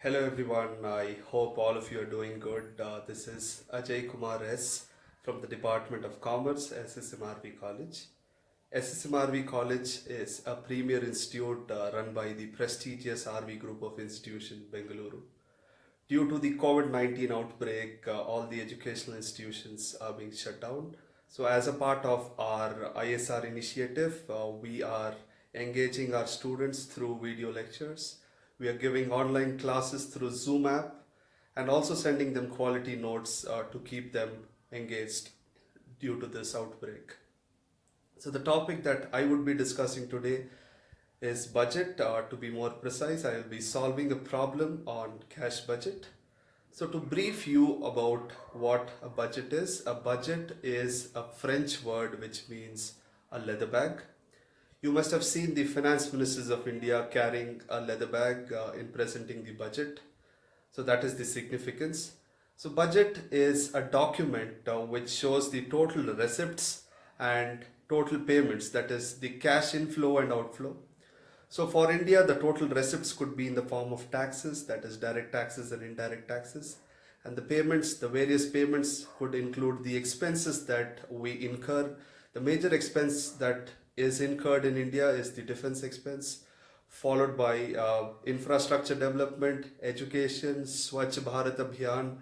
Hello everyone, I hope all of you are doing good. This is Ajay Kumar S. from the Department of Commerce, SSMRV College. SSMRV College is a premier institute run by the prestigious RV Group of Institutions, Bengaluru. Due to the COVID-19 outbreak, all the educational institutions are being shut down. So as a part of our ISR initiative, we are engaging our students through video lectures. We are giving online classes through Zoom app and also sending them quality notes to keep them engaged due to this outbreak. So the topic that I would be discussing today is budget. To be more precise, I will be solving a problem on cash budget. So to brief you about what a budget is a French word which means a leather bag. You must have seen the finance ministers of India carrying a leather bag in presenting the budget. So that is the significance. So budget is a document which shows the total receipts and total payments, that is the cash inflow and outflow. So for India, the total receipts could be in the form of taxes, that is direct taxes and indirect taxes. And the payments, the various payments could include the expenses that we incur. The major expense that is incurred in India is the defense expense, followed by infrastructure development, education, Swachh Bharat Abhiyan,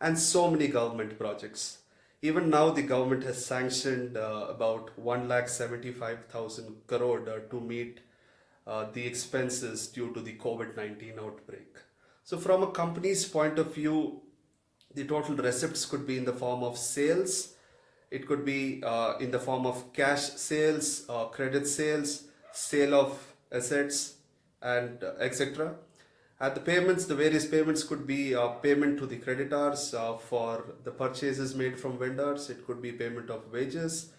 and so many government projects. Even now, the government has sanctioned about 1,75,000 crore to meet the expenses due to the COVID-19 outbreak. So from a company's point of view, the total receipts could be in the form of sales. It could be in the form of cash sales, credit sales, sale of assets, and etc. And the payments, the various payments could be payment to the creditors for the purchases made from vendors. It could be payment of wages.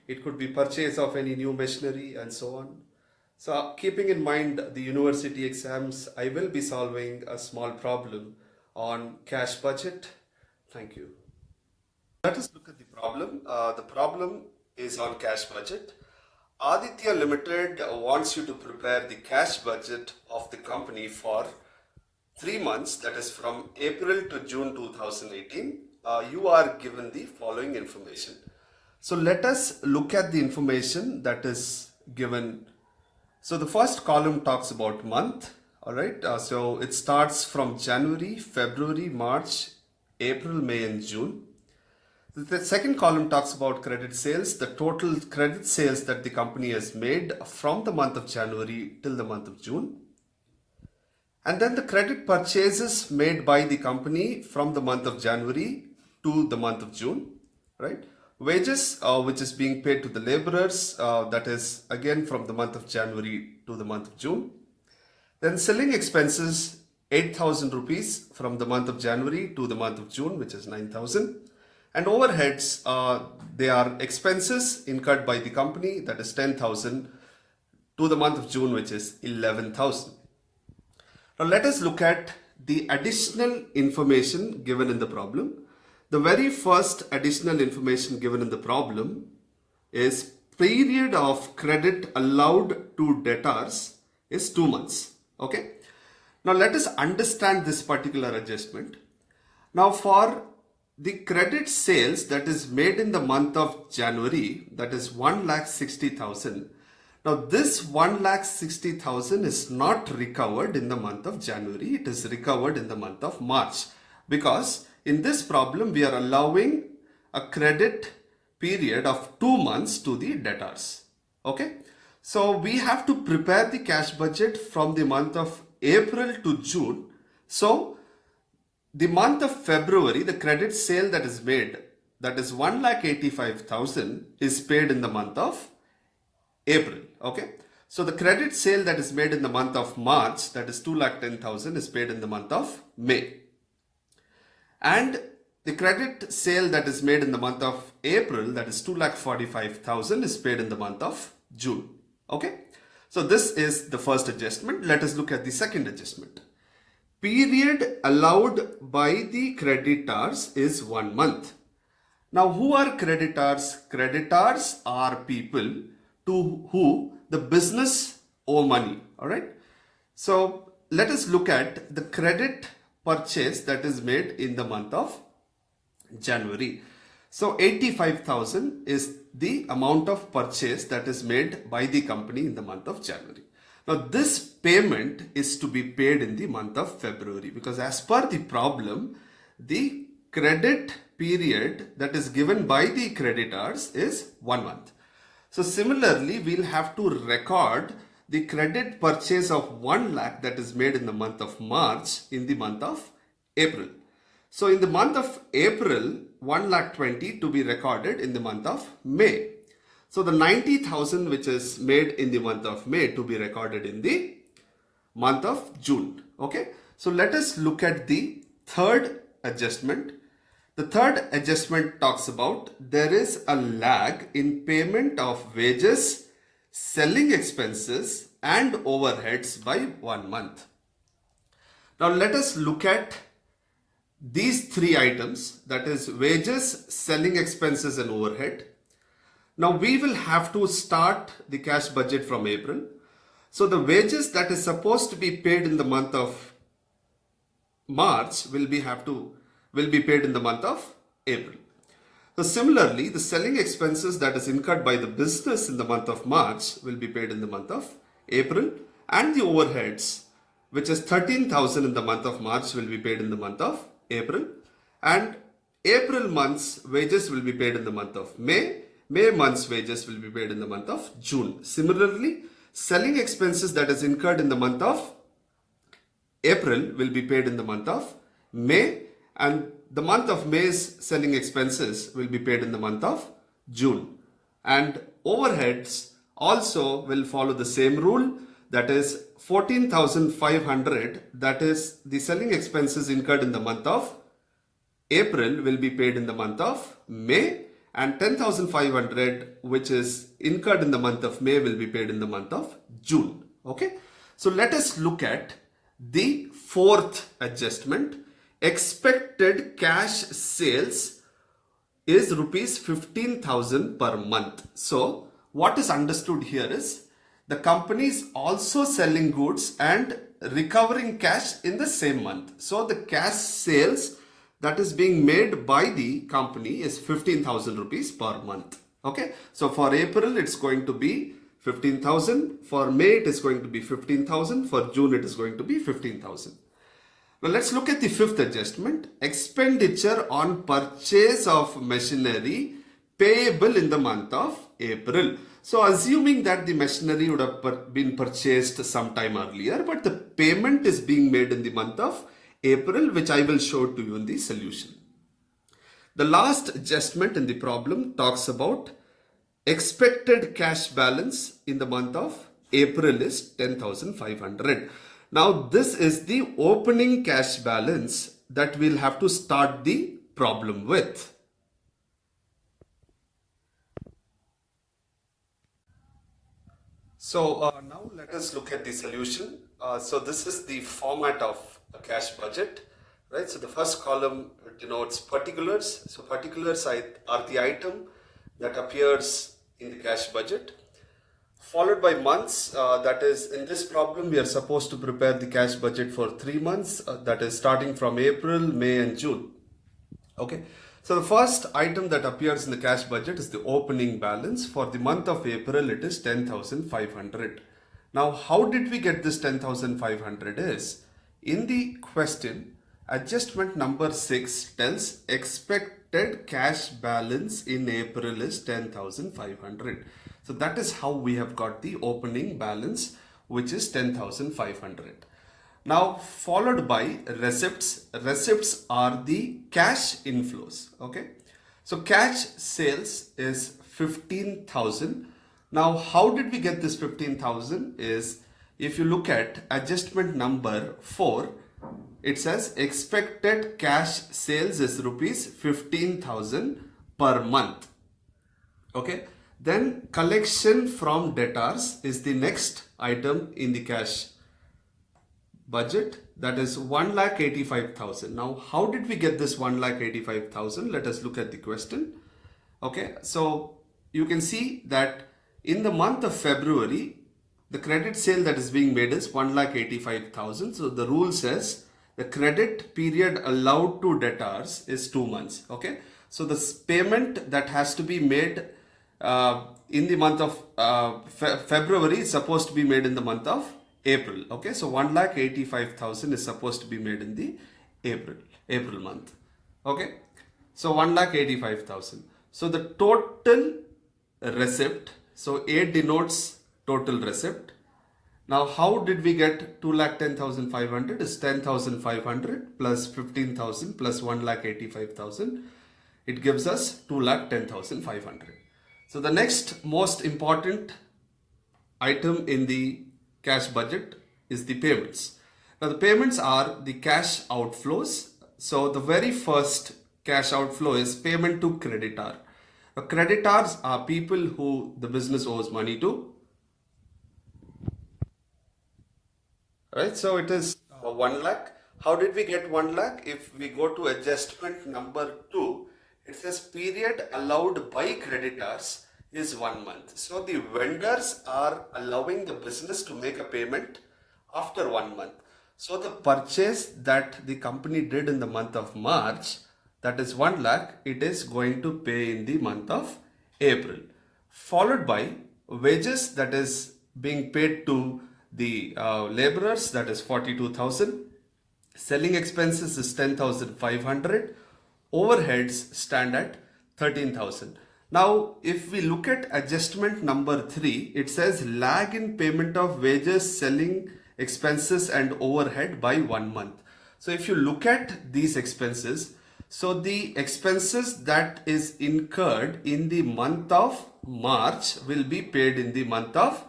It could be purchase of any new machinery and so on. So keeping in mind the university exams, I will be solving a small problem on cash budget. Thank you. Let us look at the problem. The problem is on cash budget. Aditya Limited wants you to prepare the cash budget of the company for 3 months, that is from April to June 2018. You are given the following information. So let us look at the information that is given. So the first column talks about month. All right. So it starts from January, February, March, April, May, and June. The second column talks about credit sales, the total credit sales that the company has made from the month of January till the month of June. And then the credit purchases made by the company from the month of January to the month of June, right? Wages, which is being paid to the laborers, that is again from the month of January to the month of June. Then selling expenses, 8,000 rupees from the month of January to the month of June, which is 9,000. And overheads, they are expenses incurred by the company, that is 10,000 to the month of June, which is 11,000. Now let us look at the additional information given in the problem. The very first additional information given in the problem is period of credit allowed to debtors is 2 months. Okay. Now let us understand this particular adjustment. Now for the credit sales that is made in the month of January, that is 1,60,000. Now this 1,60,000 is not recovered in the month of January. It is recovered in the month of March, because in this problem we are allowing a credit period of 2 months to the debtors. Okay. So we have to prepare the cash budget from the month of April to June. So the month of February, the credit sale that is made, that is 1,85,000, is paid in the month of April. Okay. So the credit sale that is made in the month of March, that is 2,10,000, is paid in the month of May. And the credit sale that is made in the month of April, that is 2,45,000, is paid in the month of June. Okay. So this is the first adjustment. Let us look at the second adjustment. Period allowed by the creditors is 1 month. Now who are creditors? Creditors are people to who the business owe money. All right. So let us look at the credit purchase that is made in the month of January. So 85,000 is the amount of purchase that is made by the company in the month of January. Now this payment is to be paid in the month of February, because as per the problem, the credit period that is given by the creditors is 1 month. So similarly, we'll have to record the credit purchase of 1 lakh that is made in the month of March in the month of April. So in the month of April, 1 lakh 20 to be recorded in the month of May. So the 90,000 which is made in the month of May to be recorded in the month of June. Okay. So let us look at the third adjustment. The third adjustment talks about there is a lag in payment of wages, selling expenses and overheads by 1 month. Now let us look at these three items, that is wages, selling expenses and overhead. Now we will have to start the cash budget from April. So the wages that is supposed to be paid in the month of March will be paid in the month of April. So similarly, the selling expenses that is incurred by the business in the month of March will be paid in the month of April, and the overheads, which is 13,000 in the month of March, will be paid in the month of April, and April month's wages will be paid in the month of May. May month's wages will be paid in the month of June. Similarly, selling expenses that is incurred in the month of April will be paid in the month of May, and the month of May's selling expenses will be paid in the month of June. And overheads also will follow the same rule, that is 14,500, that is the selling expenses incurred in the month of April will be paid in the month of May, and 10,500 which is incurred in the month of May will be paid in the month of June. Okay, so let us look at the fourth adjustment. Expected cash sales is rupees 15,000 per month. So what is understood here is the company is also selling goods and recovering cash in the same month. So the cash sales that is being made by the company is 15,000 rupees per month. Okay, so for April it's going to be 15,000, for May it is going to be 15,000, for June it is going to be 15,000. Now let's look at the fifth adjustment. Expenditure on purchase of machinery payable in the month of April. So assuming that the machinery would have been purchased sometime earlier, but the payment is being made in the month of April, which I will show to you in the solution. The last adjustment in the problem talks about expected cash balance in the month of April is 10,500. Now this is the opening cash balance that we'll have to start the problem with. So now let us look at the solution. So this is the format of a cash budget, right? So the first column denotes particulars. So particulars are the item that appears in the cash budget, followed by months. That is, in this problem we are supposed to prepare the cash budget for 3 months, that is starting from April, May and June. Okay, so the first item that appears in the cash budget is the opening balance. For the month of April it is 10,500. Now how did we get this 10,500 is, in the question adjustment number 6 tells expected cash balance in April is 10,500. So that is how we have got the opening balance, which is 10,500. Now followed by receipts. Receipts are the cash inflows. Okay, so cash sales is 15,000. Now how did we get this 15,000 is, if you look at adjustment number 4, it says expected cash sales is rupees 15,000 per month. Okay, then collection from debtors is the next item in the cash budget, that is 1,85,000. Now how did we get this 1,85,000? Let us look at the question. Okay, so you can see that in the month of February The credit sale that is being made is 1,85,000. So the rule says the credit period allowed to debtors is 2 months. Okay. So the payment that has to be made in the month of February is supposed to be made in the month of April. Okay. So 1,85,000 is supposed to be made in the April month. Okay. So 1,85,000. So the total receipt. So A denotes total receipt. Now how did we get 2,10,500? Is 10,500 plus 15,000 plus 1,85,000. It gives us 2,10,500. So the next most important item in the cash budget is the payments. Now the payments are the cash outflows. So the very first cash outflow is payment to creditor. Now, creditors are people who the business owes money to. Right, so it is 1 lakh. How did we get 1 lakh? If we go to adjustment number 2, it says period allowed by creditors is 1 month. So the vendors are allowing the business to make a payment after 1 month. So the purchase that the company did in the month of March, that is 1 lakh, it is going to pay in the month of April, followed by wages that is being paid to the laborers, that is 42,000. Selling expenses is 10,500. Overheads stand at 13,000. Now, if we look at adjustment number 3, it says lag in payment of wages, selling expenses and overhead by 1 month. So if you look at these expenses, so the expenses that is incurred in the month of March will be paid in the month of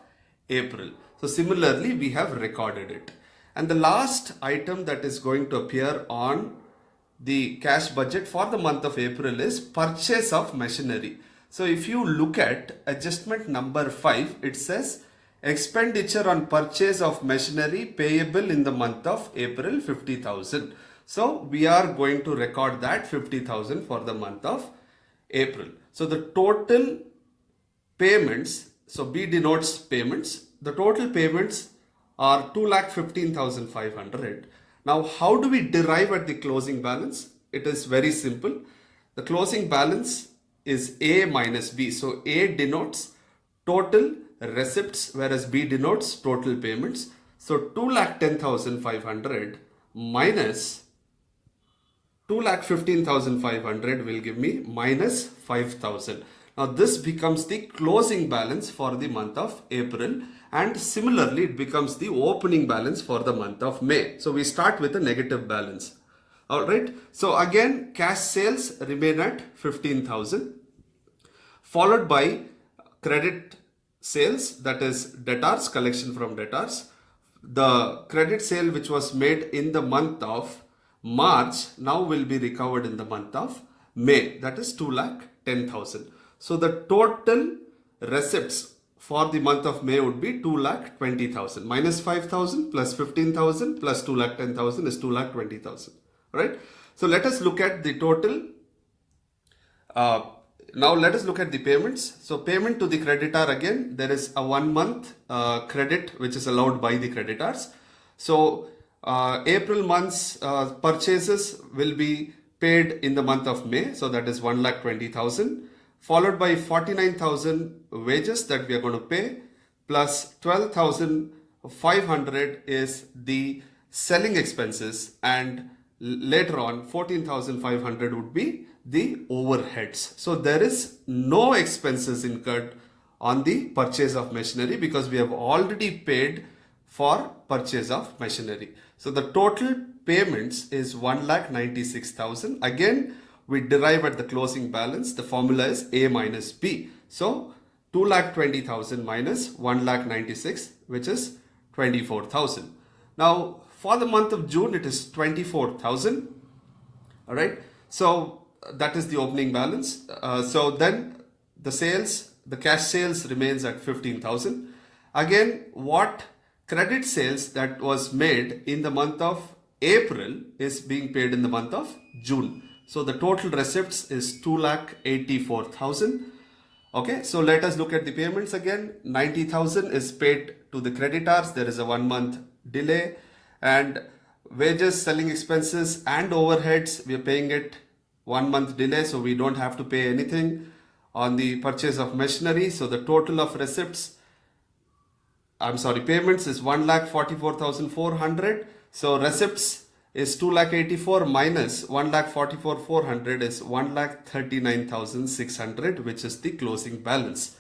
April. So similarly, we have recorded it. And the last item that is going to appear on the cash budget for the month of April is purchase of machinery. So if you look at adjustment number 5, it says expenditure on purchase of machinery payable in the month of April 50,000. So we are going to record that 50,000 for the month of April. So the total payments, so B denotes payments. The total payments are 2,15,500. Now, how do we derive at the closing balance? It is very simple. The closing balance is A minus B. So A denotes total receipts, whereas B denotes total payments. So 2,10,500 minus 2,15,500 will give me minus 5,000. Now this becomes the closing balance for the month of April, and similarly it becomes the opening balance for the month of May. So we start with a negative balance. Alright, so again cash sales remain at 15,000, followed by credit sales, that is debtors, collection from debtors. The credit sale which was made in the month of March now will be recovered in the month of May, that is 2,10,000. So the total receipts for the month of May would be 2,20,000. Minus 5,000 plus 15,000 plus 2,10,000 is 2,20,000. Right? So let us look at the total. Now let us look at the payments. So payment to the creditor, again there is a 1 month credit which is allowed by the creditors. So April month's purchases will be paid in the month of May. So that is 1,20,000. Followed by 49,000 wages that we are going to pay, plus 12,500 is the selling expenses, and later on 14,500 would be the overheads. So there is no expenses incurred on the purchase of machinery because we have already paid for purchase of machinery. So the total payments is 1,96,000. Again, we derive at the closing balance. The formula is A minus B. So 2,20,000 minus 1,96,000, which is 24,000. Now for the month of June, it is 24,000. All right. So that is the opening balance. So then the sales, the cash sales remains at 15,000. Again, what credit sales that was made in the month of April is being paid in the month of June. So the total receipts is 2,84,000. Okay, so let us look at the payments again. 90,000 is paid to the creditors. There is a 1 month delay, and wages, selling expenses, and overheads, we are paying it 1 month delay, so we don't have to pay anything on the purchase of machinery. So the total of payments is 1,44,400. So receipts is 2,84,000 minus 1,44,400 is 1,39,600, which is the closing balance.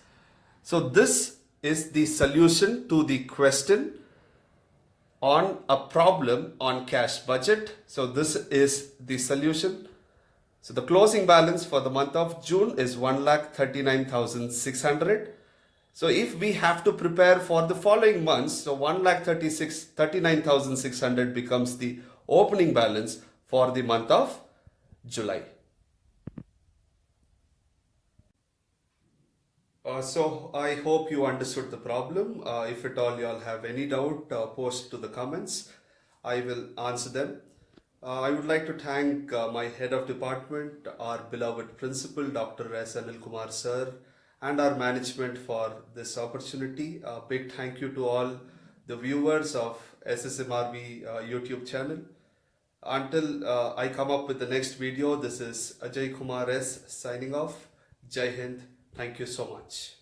So this is the solution to the question on a problem on cash budget. So this is the solution. So the closing balance for the month of June is 1,39,600. So if we have to prepare for the following months, so 1,39,600 becomes the opening balance for the month of July. So I hope you understood the problem. If at all you all have any doubt, post to the comments. I will answer them. I would like to thank my head of department, our beloved principal, Dr. S. Anil Kumar sir, and our management for this opportunity. A big thank you to all the viewers of SSMRV YouTube channel. Until I come up with the next video, this is Ajay Kumar S signing off. Jai Hind. Thank you so much.